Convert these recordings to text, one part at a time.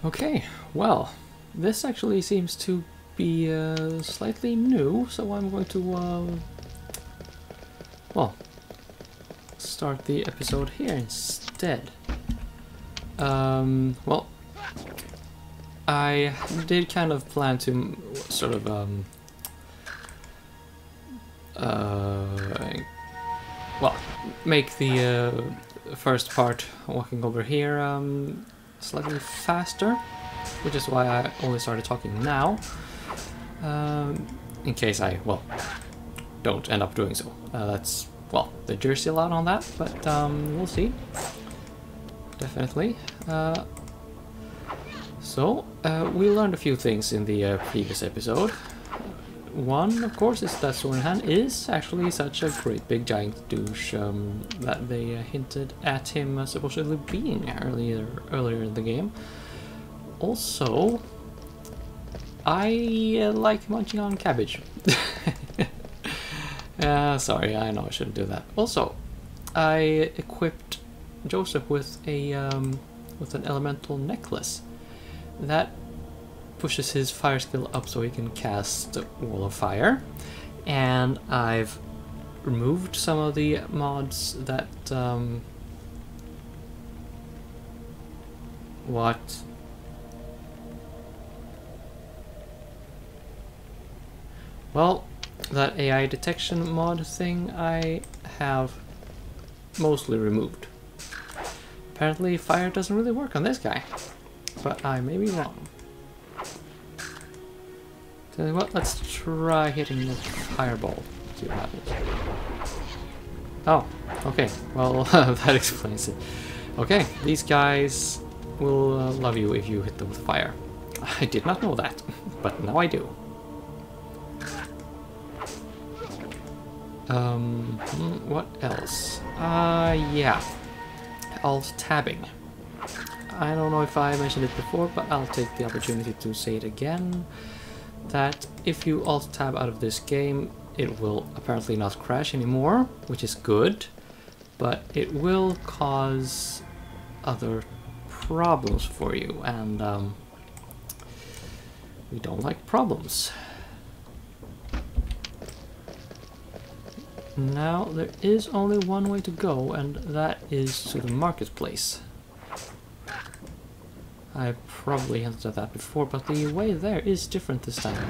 Okay, well, this actually seems to be slightly new, so I'm going to, well, start the episode here instead. Well, I did kind of plan to sort of, well, make the first part walking over here slightly faster, which is why I only started talking now, in case I, well, don't end up doing so. That's, well, the jury's still out on that, but we'll see. Definitely. So, we learned a few things in the previous episode. One, of course, is that Sorenhan is actually such a great big giant douche that they hinted at him supposedly being earlier in the game. Also, I like munching on cabbage. Sorry, I know I shouldn't do that. Also, I equipped Joseph with an elemental necklace that pushes his fire skill up so he can cast Wall of Fire, and I've removed some of the mods that what? Well, that AI detection mod thing I have mostly removed. Apparently fire doesn't really work on this guy, but I may be wrong. Tell you what, let's try hitting the fireball. See what happens. Oh, okay. Well, that explains it. Okay, these guys will love you if you hit them with fire. I did not know that, but now I do. What else? Yeah. Alt tabbing. I don't know if I mentioned it before, but I'll take the opportunity to say it again. That if you alt tab out of this game, it will apparently not crash anymore, which is good, but it will cause other problems for you, and we don't like problems. Now, there is only one way to go, and that is to the marketplace. I probably hinted at that before, but the way there is different this time.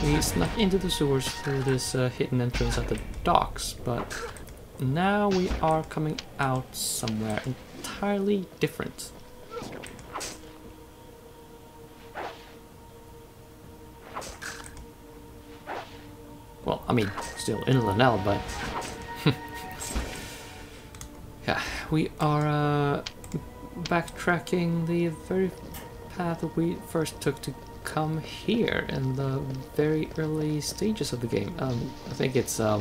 We snuck into the sewers through this hidden entrance at the docks, but now we are coming out somewhere entirely different. Well, I mean, still in Llanell, but yeah, we are backtracking the very path that we first took to come here in the very early stages of the game. I think it's I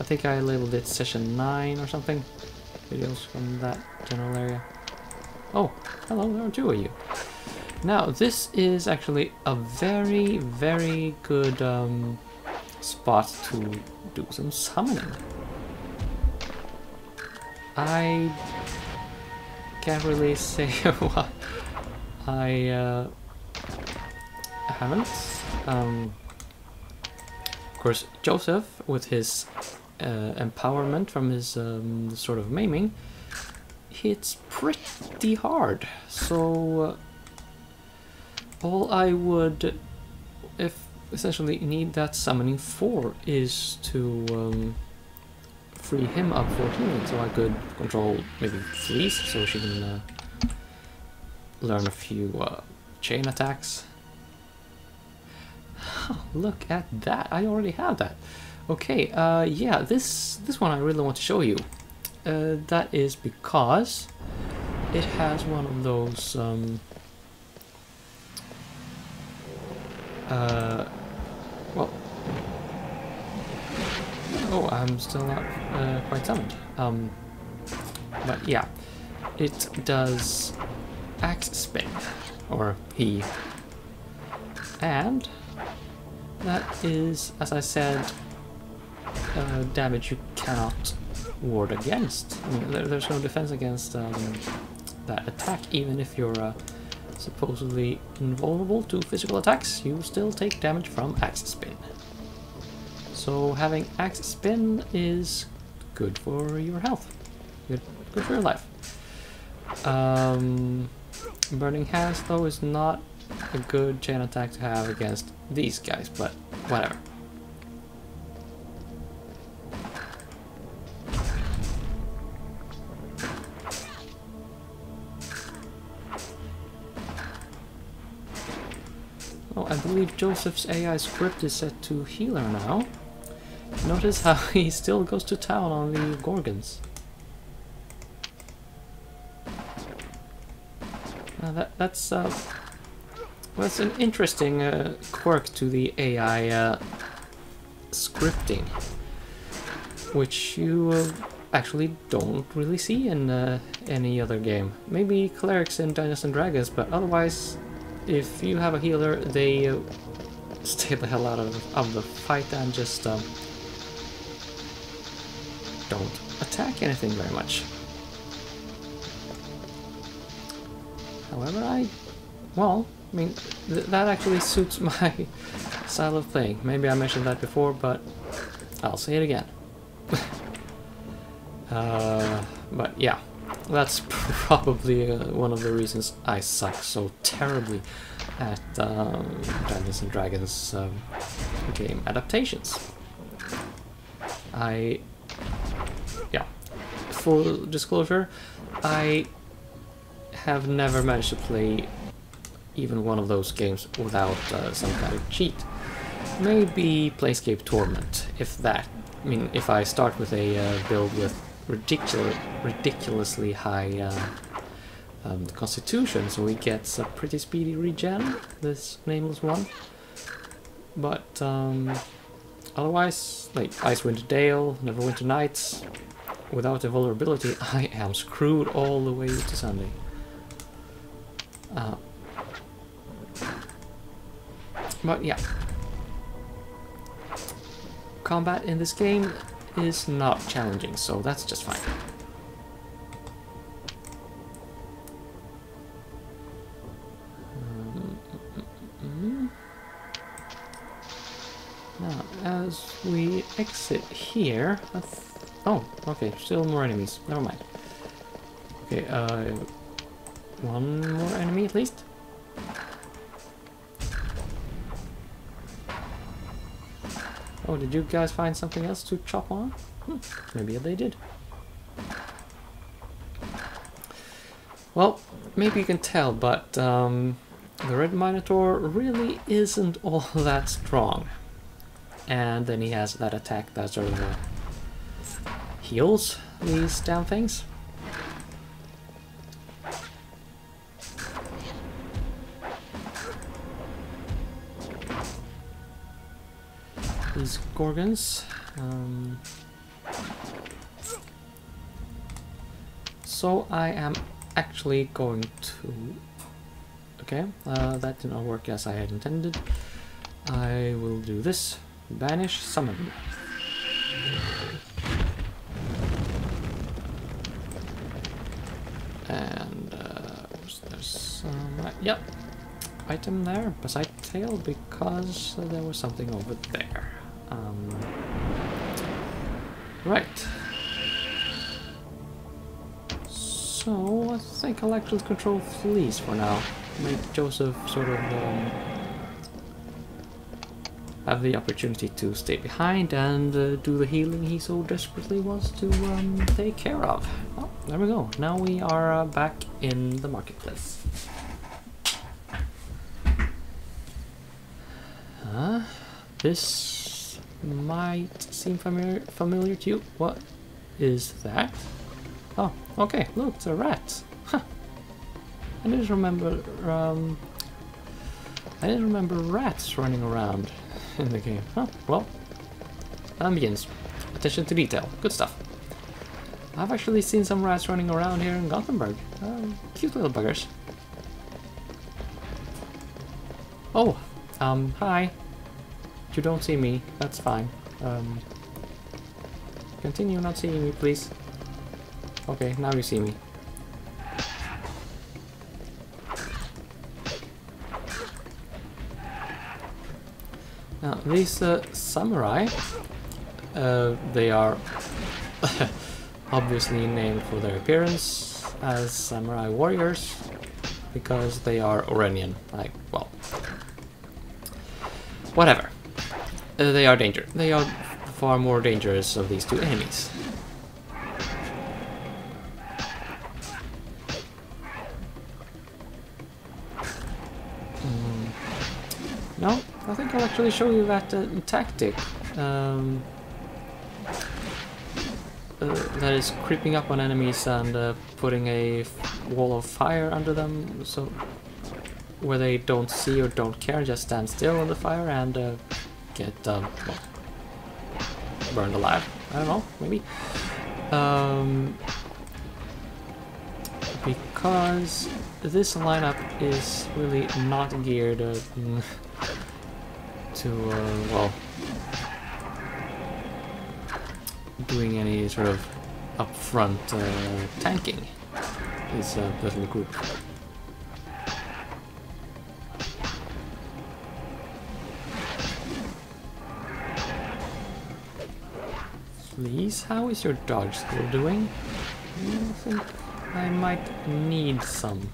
think I labeled it session 9 or something. Videos from that general area. Oh, hello, there are two of you. Now, this is actually a very, very good spot to do some summoning. I can't really say what I haven't. Of course, Joseph, with his empowerment from his sort of maiming, hits pretty hard. So all I would, essentially need that summoning for, is to free him up for healing, so I could control maybe Fleece, so she can learn a few chain attacks. Oh, look at that! I already have that. Okay, yeah, this one I really want to show you. That is because it has one of those well, oh, I'm still not quite summoned. But yeah, it does axe spin, or he, and that is, as I said, damage you cannot ward against. I mean, there's no defense against that attack, even if you're supposedly invulnerable to physical attacks, you still take damage from Axe Spin. So having Axe Spin is good for your health. Good for your life. Burning Hands, though, is not a good chain attack to have against these guys, but whatever. Oh, I believe Joseph's AI script is set to healer now. Notice how he still goes to town on the Gorgons. That's an interesting quirk to the AI scripting, which you actually don't really see in any other game. Maybe clerics in Dungeons and Dragons, but otherwise, if you have a healer, they stay the hell out of the fight and just don't attack anything very much. However, I mean, that actually suits my style of playing. Maybe I mentioned that before, but I'll say it again. But yeah, that's probably one of the reasons I suck so terribly at Dungeons and Dragons game adaptations. Full disclosure, I have never managed to play even one of those games without some kind of cheat. Maybe Planescape Torment, if that. I mean, if I start with a build with ridiculously high constitution, so he gets a pretty speedy regen, this nameless one. But otherwise, like Icewind Dale, Neverwinter Nights, without invulnerability, I am screwed all the way to Sunday. But yeah, combat in this game is not challenging, so that's just fine. Now, as we exit here, oh, okay, still more enemies. Never mind. Okay, one more enemy at least. Oh, did you guys find something else to chop on? Maybe they did. Well, maybe you can tell, but the Red Minotaur really isn't all that strong. And then he has that attack that sort of heals these damn things. These Gorgons. So I am actually going to... Okay, that did not work as I had intended. I will do this. Banish, summon. And there's some... yep. Item there, beside tail, because there was something over there. Right. So I think I'll actually control fleas for now. Make Joseph sort of have the opportunity to stay behind and do the healing he so desperately wants to take care of. Oh, there we go. Now we are back in the marketplace. This might seem familiar to you. What is that? Oh, okay. Look, it's a rat. Huh. I didn't remember rats running around in the game. Huh. Well, ambience, attention to detail, good stuff. I've actually seen some rats running around here in Gothenburg. Cute little buggers. Oh, hi. You don't see me, that's fine. Continue not seeing me, please. Okay, now you see me. Now, these samurai, they are obviously named for their appearance as samurai warriors because they are Orenian. Like, well, whatever. They are danger. They are far more dangerous of these two enemies. No, I think I'll actually show you that tactic that is creeping up on enemies and putting a wall of fire under them, so where they don't see or don't care, just stand still on the fire and get well, burned alive. I don't know, maybe. Because this lineup is really not geared to, well, doing any sort of upfront tanking. Is little group. Please, how is your dodge still doing? I think I might need some.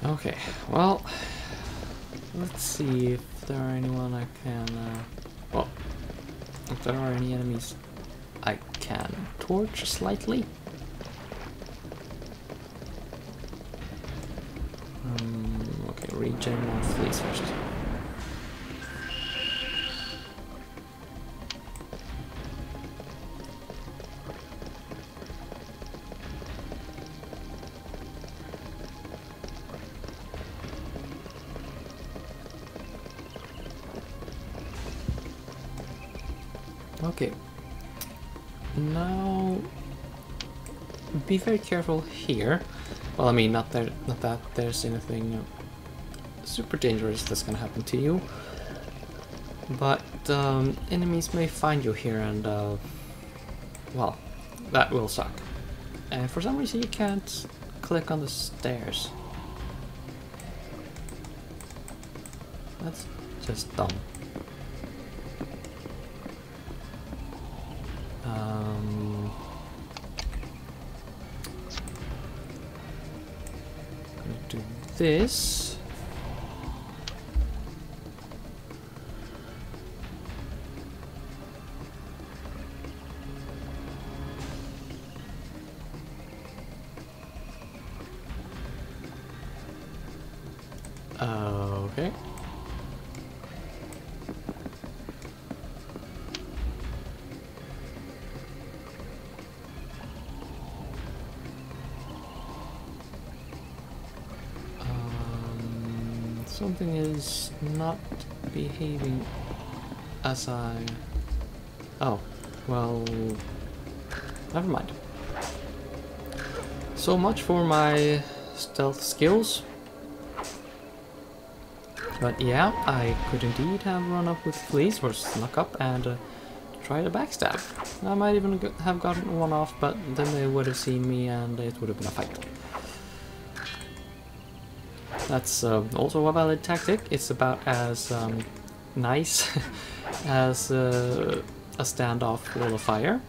Okay, well, let's see if there are anyone I can, well, if there are any enemies I can torch slightly. Okay, regen on fleas first. Okay, now be very careful here. Well, I mean, not that there's anything super dangerous that's gonna happen to you, but enemies may find you here, and well, that will suck. And for some reason, you can't click on the stairs. That's just dumb. Do this. Okay. Something is not behaving as I... Oh, well, never mind. So much for my stealth skills. But yeah, I could indeed have run up with fleas or snuck up and tried a backstab. I might even have gotten one off, but then they would have seen me and it would have been a fight. That's also a valid tactic. It's about as nice as a standoff wall of fire.